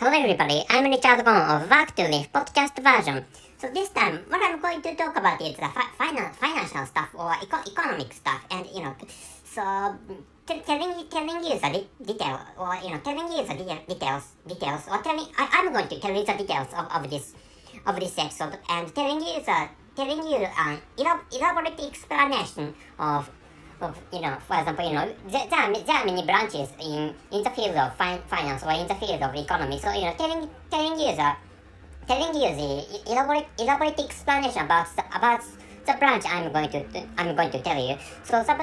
Hello everybody, I'm Richard Gon of Work to Live podcast version. So this time, what I'm going to talk about is the financial stuff or economic stuff, and so telling you the detail, or telling you the details, or I'm going to tell you the details of this episode, and telling you elaborate explanation of for example, there are many branches in the field of finance or in the field of economy. So, telling you the elaborate explanation about the branch I'm going to tell you. So the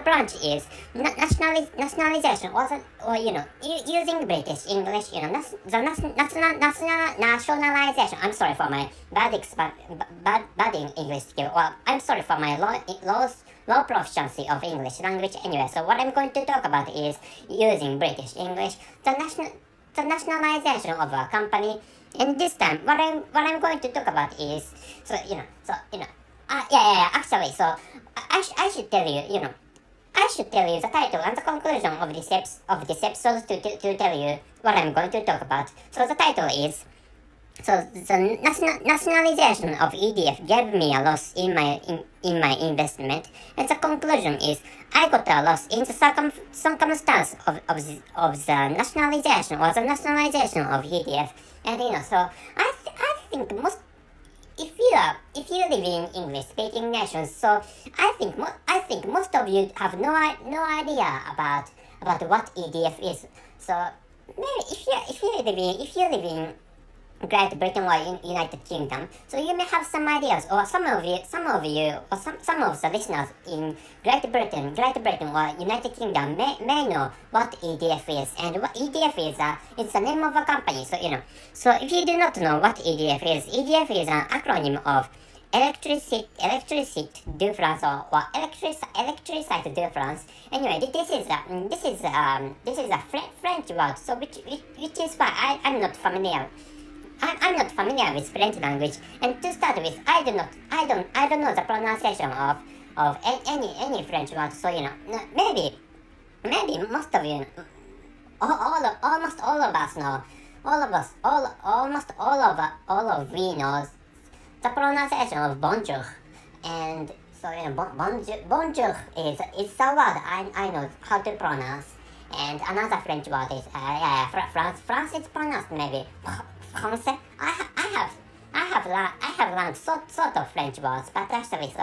branch is nationalization, or using British English, nationalization. I'm sorry for my bad English skill, or I'm sorry for my low proficiency of English language anyway. So what I'm going to talk about is using British English, the nationalization of a company. And this time, what I'm going to talk about is actually, so I should tell you, I should tell you the title and the conclusion of this episode to tell you what I'm going to talk about. So the title is, so the nationalization of EDF gave me a loss in my investment, and the conclusion is I got a loss in the circumstance of the nationalization of EDF. And so I think most, if you live in English speaking nations, so I think most of you have no idea about what EDF is. So maybe if you live in Great Britain or United Kingdom, so you may have some ideas, or some of you, or some of the listeners in Great Britain or United Kingdom may know what EDF is, and what EDF is. It's the name of a company. So if you do not know what EDF is an acronym of Electricité de France, or Electricité de France. Anyway, this is a French word, so which is why I'm not familiar. I'm not familiar with French language, and to start with, I don't know the pronunciation of any French word. So maybe most of you, almost all of us know, almost we know the pronunciation of bonjour, and so bonjour is the word I know how to pronounce, and another French word is France is pronounced maybe français. I have learned sort of French words, but actually, so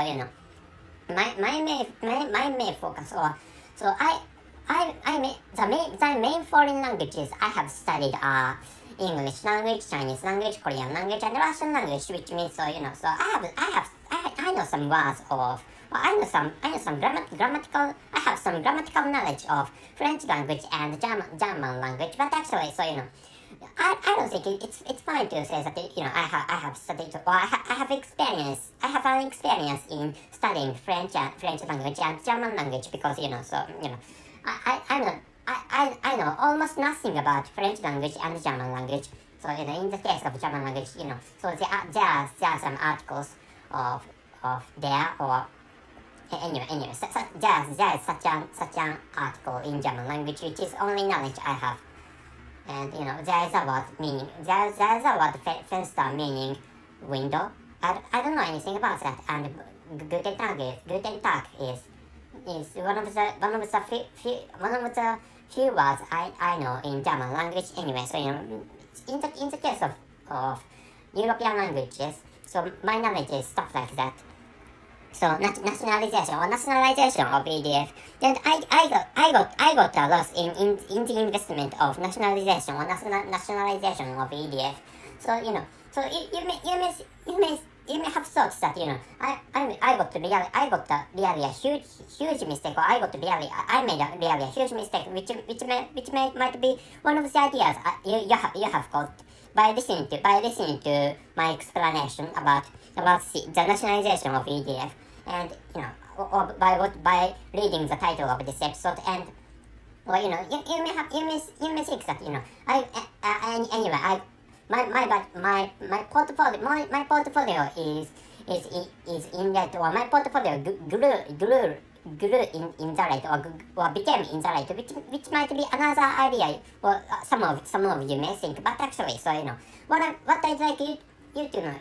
my main focus, or so the main foreign languages I have studied are English language, Chinese language, Korean language, and Russian language, which means so I know some words of, or I have some grammatical knowledge of French language and German language, but actually, so I don't think it's fine to say that I have studied, or I have an experience in studying French language and German language, because I know almost nothing about French language and German language. So in the case of German language, so there are some articles of there, or anyway, so there is such an article in German language, which is only knowledge I have. And there is a word meaning, there is a word fenster meaning window. I don't know anything about that. And Guten Tag is one of the few words I know in German language anyway. So in the case of European languages, so my knowledge is stuff like that. So nationalization of EDF. Then I got a loss in the investment of nationalization nationalization of EDF. So so you may have thought that I got really a huge mistake, or I made a really huge mistake, which might be one of the ideas you have got by listening to my explanation about the nationalization of EDF, and or by reading the title of this episode, and or you may think that anyway, my portfolio is in that, or my portfolio grew grew in the rate or became in the rate, which might be another idea, or some of you may think, but actually, so what I'd like you to know,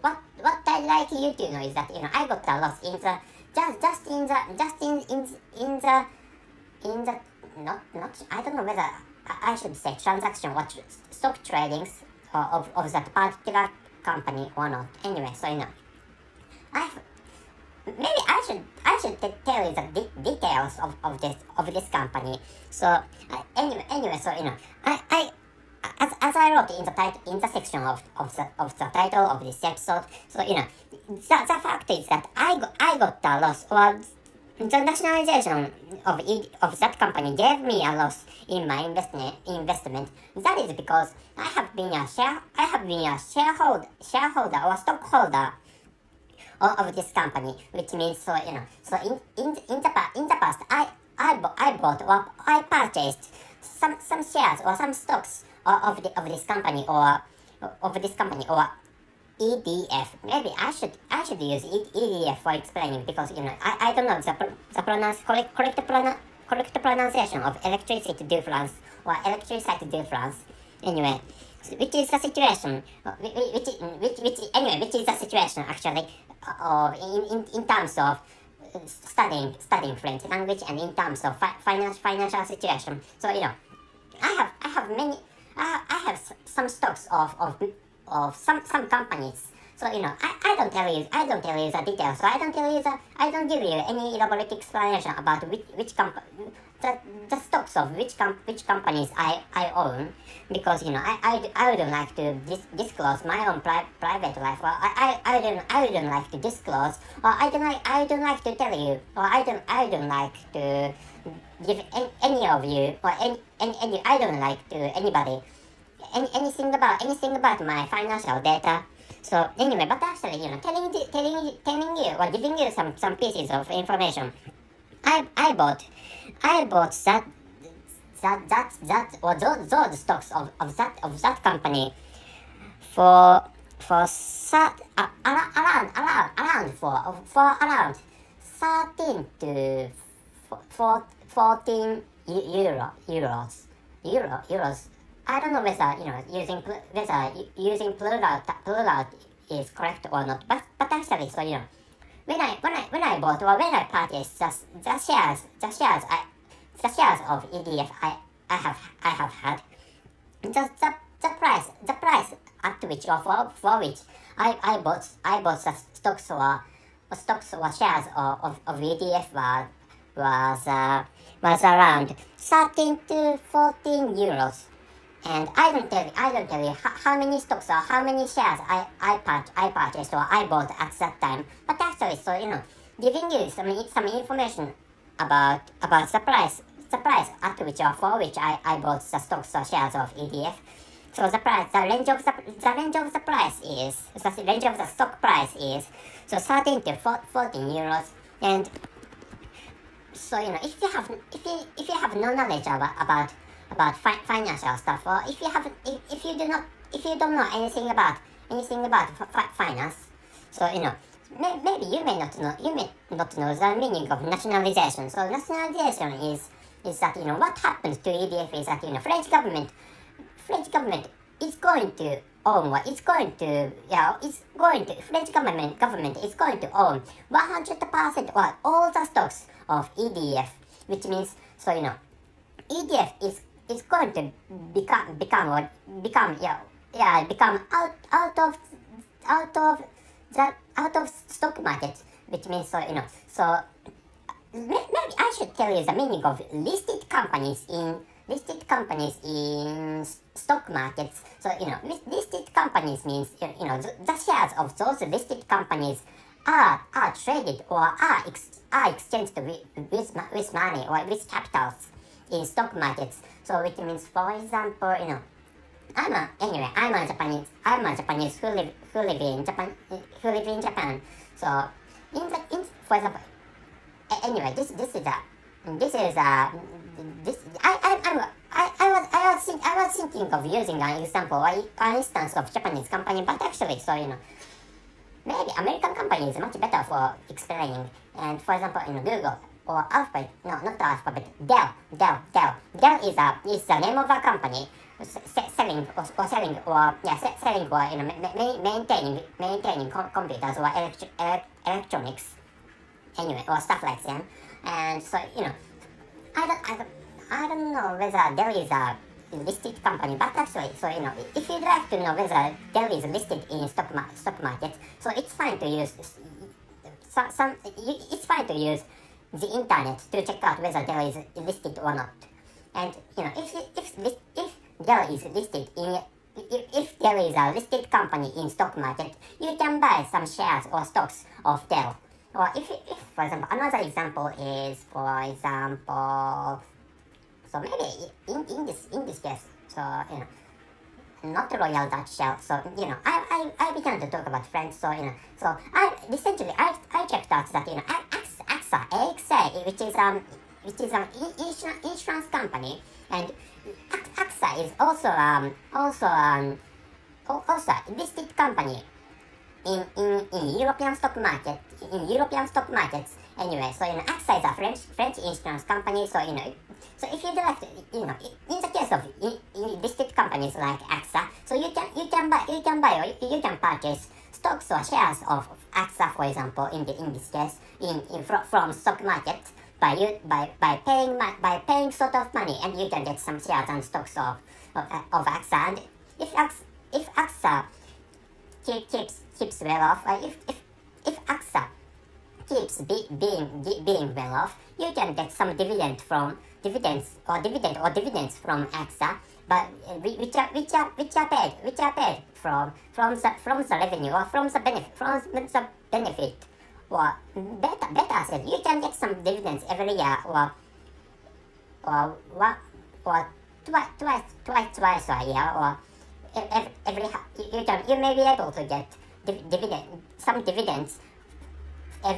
what I'd like you to know is that I got a loss in the in the not I don't know whether I should say transaction or stock tradings of that particular company or not. Anyway, so I maybe I should tell you the details of this company. So anyway, so I as I wrote in the title, in the section of the title of this episode, so the fact is that I got a loss, or the nationalization of that company gave me a loss in my investment. That is because I have been a shareholder or stockholder of this company, which means so in the past I bought or I purchased some shares or some stocks of this company or EDF. Maybe I should use EDF for explaining, because I don't know the correct pronunciation of electricity difference or electricity difference. Anyway, which is the situation which is the situation actually in terms of studying French language, and in terms of financial situation. So I have some stocks of some companies. So I don't tell you the details. So I don't give you any elaborate explanation about the stocks of which companies I own, because I wouldn't like to disclose my own private life, or I wouldn't like to disclose, or I don't like to tell you, or I don't like to give any of you, or any I don't like to anybody anything about my financial data. So anyway, but actually telling you or giving you some pieces of information. I bought that or those stocks of that company for around 13 to 14 euros. I don't know whether using plural is correct or not, but actually, so when I bought or when I purchased the shares of EDF I have had, the price at which or for which I bought the stocks or shares of EDF was around 13 to 14 euros. And I don't tell you how many stocks or how many shares I purchased or I bought at that time. But actually, so giving you some information about the price at which or for which I bought the stocks or shares of EDF. So the range of the price is the range of the stock price is so 13 to 14 euros. And so if you have no knowledge about financial stuff, or if you don't know anything about finance, so maybe you may not know the meaning of nationalization. So nationalization is that what happens to EDF is that French government is going to own what French government is going to own 100% or all the stocks of EDF, which means so EDF is going to become out of stock market, which means so maybe I should tell you the meaning of listed companies in stock markets. So listed companies means the shares of those listed companies are traded or are exchanged with money or with capitals in stock markets. So which means, for example, I'm a Japanese who live in Japan. So for example, anyway, I was thinking of using an example or an instance of Japanese company, but actually, so maybe American company is much better for explaining. And for example, Google or Alphabet, no, not the Alphabet, Dell. Dell is the name of a company selling or maintaining computers or electronics, anyway, or stuff like that. And so I don't know whether Dell is a listed company, but actually, so if you'd like to know whether Dell is listed in stock market, so it's fine to use it's fine to use the internet to check out whether Dell is listed or not. And if Dell is listed if Dell is a listed company in stock market, you can buy some shares or stocks of Dell. Or if for example, another example is, so maybe in this case, so not Royal Dutch Shell. So I began to talk about French. So so I checked out that AXA, which is an insurance company, and AXA is also a listed company in European stock markets. Anyway, so AXA is a French insurance company. So so if you'd like to, in the case of listed companies like AXA, so you can purchase stocks or shares of AXA, for example, in this case, from stock market by paying sort of money, and you can get some shares and stocks of AXA. And if AXA keeps well off, if AXA keeps being well off, you can get some dividends from AXA, but which are paid from the revenue or from the benefit. Or better said, you can get some dividends every year, or twice a year, or you may be able to get some dividends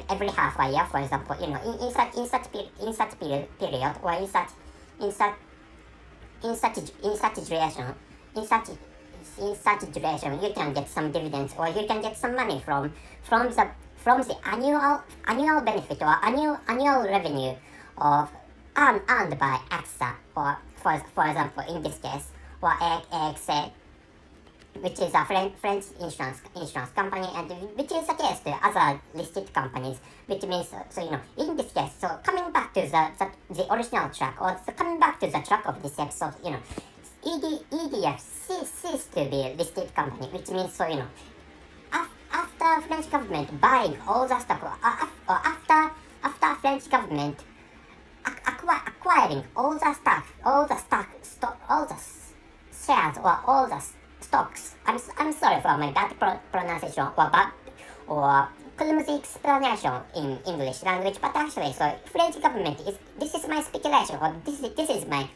every half a year, for example. In such period, or in such duration, you can get some dividends, or you can get some money from the annual benefit or annual revenue of earned by AXA, or for example, in this case, or AXA, which is a French insurance company, and which is the case to other listed companies, which means, so in this case, so coming back to the original track, or coming back to the track of this episode, EDF ceased to be a listed company, which means, so after French government buying all the stock, or after French government acquiring all the shares, or all the stocks. I'm sorry for my bad pronunciation, or clumsy explanation in English language, but actually, so French government this is my speculation, or this is my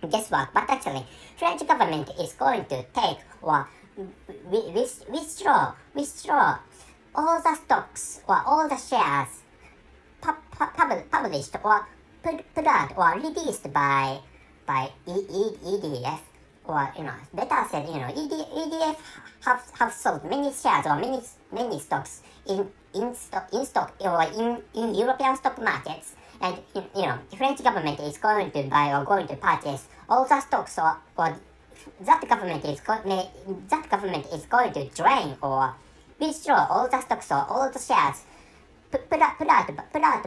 guesswork, but actually French government is going to take or withdraw all the stocks or all the shares published or put out or released by EDF, or better said, EDF have sold many shares or many stocks in stock or in European stock markets, and French government is going to buy or going to purchase all the stocks, or that government is going to drain or withdraw all the stocks or all the shares put out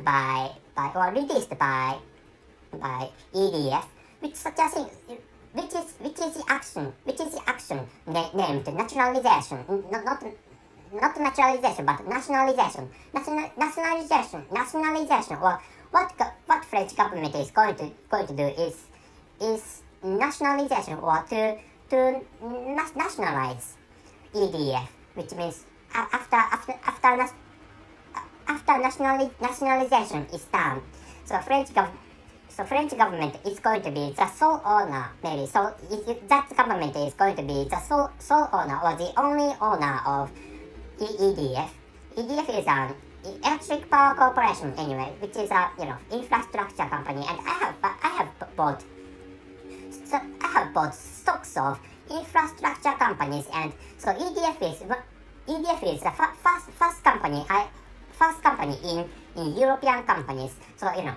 by or released by EDF, which such a thing, which is the action named nationalization, not naturalization, but nationalization, or what French government is going to do is nationalization, or to nationalize EDF, which means after nationalization is done, so French government is going to be the sole owner, maybe. So that government is going to be the sole owner or the only owner of EDF. EDF is an electric power corporation, anyway, which is a infrastructure company, and I have bought stocks of infrastructure companies, and so EDF is the first company in European companies. So I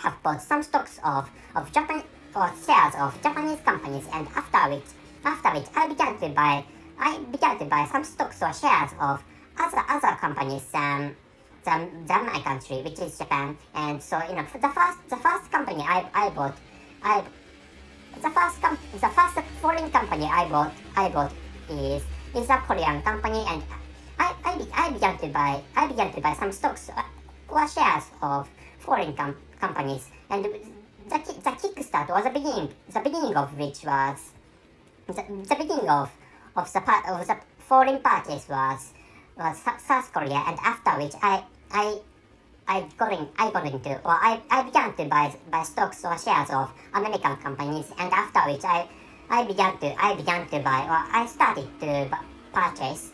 have bought some stocks of Japan or shares of Japanese companies, and after which I began to buy some stocks or shares of other companies than my country, which is Japan. And so the first company I bought the first foreign company I bought is a Korean company, and I began to buy some stocks or shares of foreign companies, and the kickstart or the beginning of which was the beginning of the foreign purchase was South Korea, and after which I began to buy stocks or shares of American companies, and after which I began to buy, or I started to purchase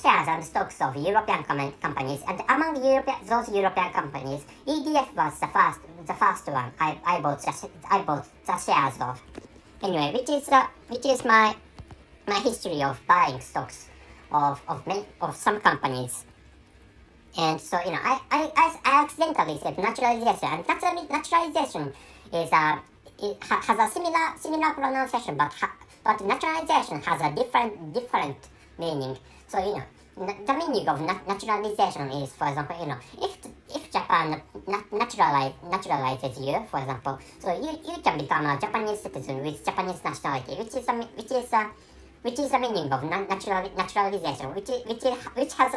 shares and stocks of European companies, and among those European companies, EDF was the first one I bought the shares of. Anyway, which is my history of buying stocks of some companies. And so I accidentally said nationalization, and nationalization has a similar pronunciation, but nationalization has a different meaning. So the meaning of nationalization is, for example, if Japan naturalizes you, for example, so you can become a Japanese citizen with Japanese nationality, which is the meaning of naturalization, which has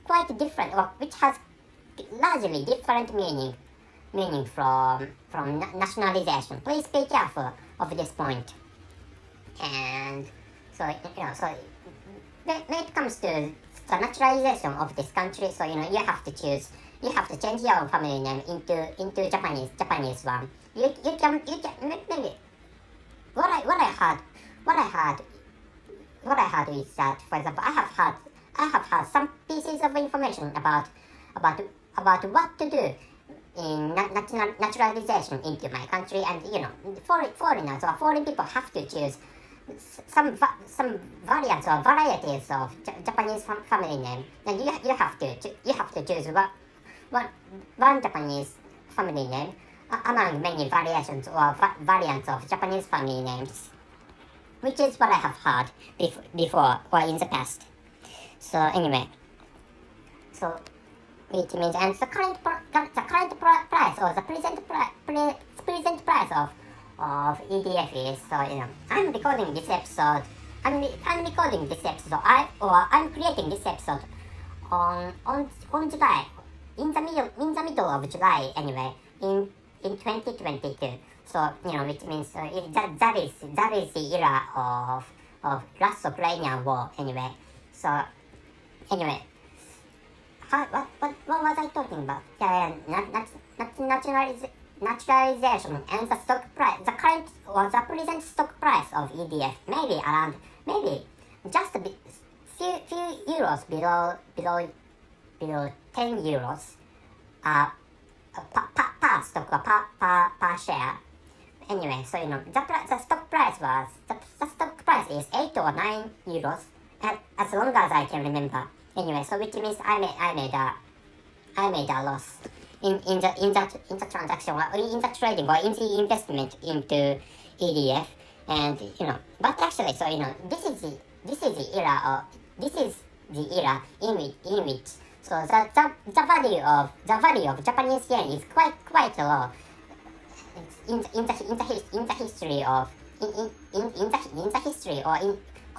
quite different, or which has largely different meaning from nationalization. Please be careful of this point. And so when it comes to the naturalization of this country, so you have to change your family name into Japanese one. You can maybe what I heard is that, for example, I have had some pieces of information about what to do in naturalization into my country, and foreigners or foreign people have to choose some variants or varieties of Japanese family name, and you have to choose one Japanese family name among many variations or variants of Japanese family names, which is what I have heard before or in the past. So anyway, which means, and the current price, or the present price of EDF is, so I'm recording this episode. I'm creating this episode on July, in the middle of July anyway, in 2022. So which means that is the era of Russo-Ukrainian war anyway. So anyway, what was I talking about? Naturalization and the stock price, the current or the present stock price of EDF, maybe just a bit, few euros below 10 euros per stock or per share. Anyway, so the stock price is 8 or 9 euros, as long as I can remember. Anyway, so which means I made a loss in the transaction, or in the trading, or in the investment into EDF. And but actually, so this is the era in which so the value of Japanese yen is quite low in the history of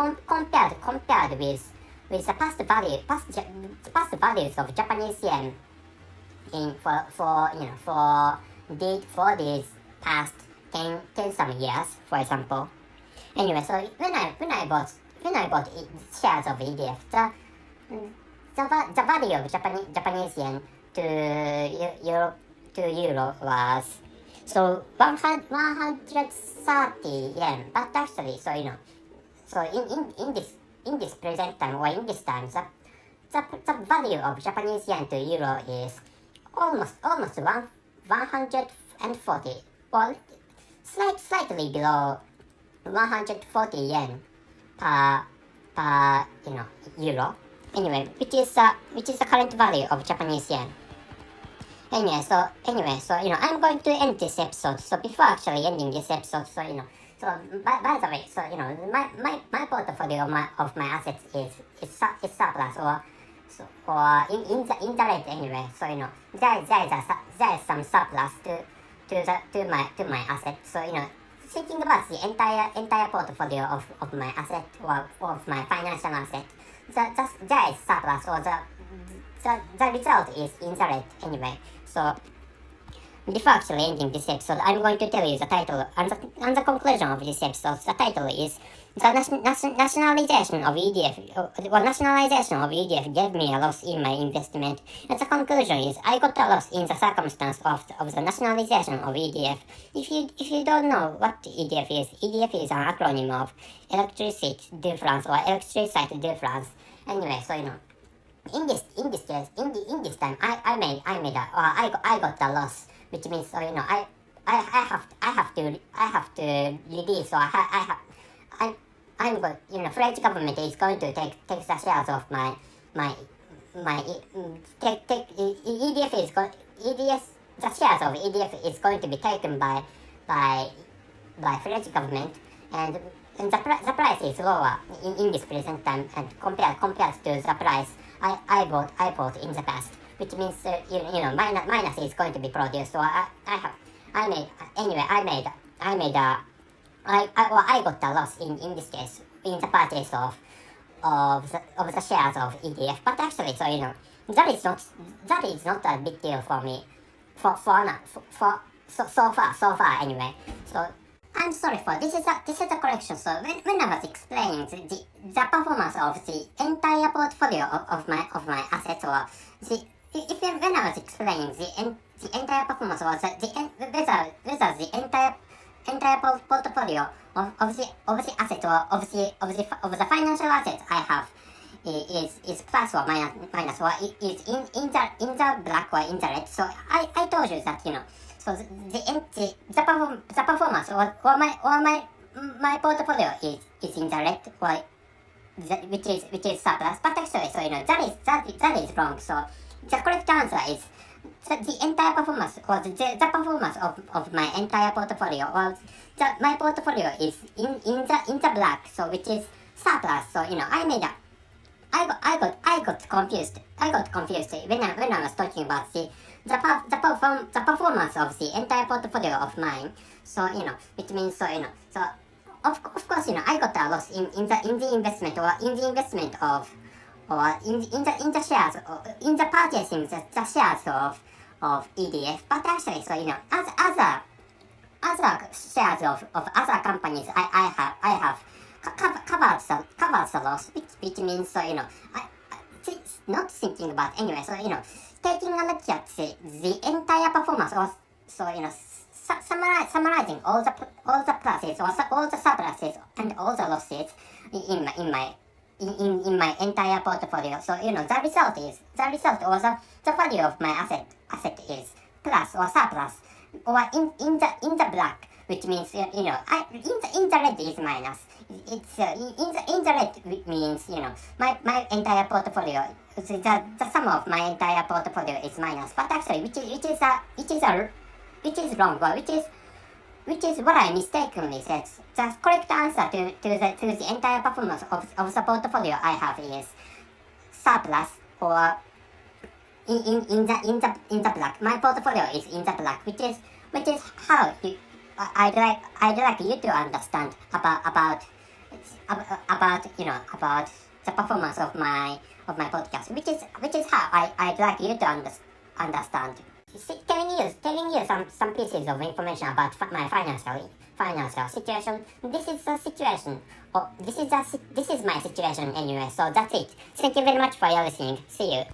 compared with the past values of Japanese yen for these past 10 some years, for example. Anyway, so when I bought shares of EDF, the value of Japanese yen to euro was so 130 yen. But actually, so in this present time, or in this time, the value of Japanese yen to euro is almost 140, or slightly below 140 yen per euro. anyway, which is the current value of Japanese yen. Anyway, I'm going to end this episode. So before actually ending this episode, by the way, my portfolio of my assets is surplus or in the rate anyway. There is some surplus to my assets. Thinking about the entire portfolio of my asset or of my financial asset, there is surplus or the result is in the red anyway. So before actually ending this episode, I'm going to tell you the title and the conclusion of this episode. The title is the nationalization of EDF, or nationalization of EDF gave me a loss in my investment. And the conclusion is I got a loss in the circumstance of the nationalization of EDF. If you don't know what EDF is an acronym of Electricité de France or Electricité de France. Anyway, in this time, I got a loss, which means I have to release, or I'm going, French government is going to take the shares of my the shares of EDF is going to be taken by French government, and the price is lower in this present time, and compared to the price I bought in the past, which means minus is going to be produced. So I got a loss in this case in the purchase of the shares of EDF. But actually, that is not a big deal for me so far anyway. So I'm sorry for this is a correction. So when I was explaining the performance of the entire portfolio of my assets, or when I was explaining the entire performance, or whether the entire portfolio of the assets, or of the financial assets I have is plus or minus, or is in the black or in the red. So I told you that so the performance or my portfolio is in the red, or which is surplus. But actually, that is wrong. So the correct answer is the entire performance, or the performance of my entire portfolio, or my portfolio is in the black, so which is surplus. So I got confused. When I was talking about the performance of the entire portfolio of mine. So which means so of course I got a loss in the investment, or in the investment of, or in the shares, or in the purchasing the shares of EDF. But actually, other shares of other companies I have covered the loss, which means it's not thinking about anyway. So taking a look at the entire performance, or summarizing all the pluses, or all the surpluses and all the losses in my entire portfolio. So the result or the value of my asset is plus or surplus, or in the black, which means in the red is minus. It's in the red means my entire portfolio, the sum of my entire portfolio is minus. But actually, which is wrong, or which is what I mistakenly said. The correct answer to the entire performance of the portfolio I have is surplus, or in the black. My portfolio is in the black, which is how I'd like you to understand about the performance of my podcast, which is how I'd like you to understand. Telling you some pieces of information about my financial situation. This is the situation. This is my situation anyway. So that's it. Thank you very much for your listening. See you.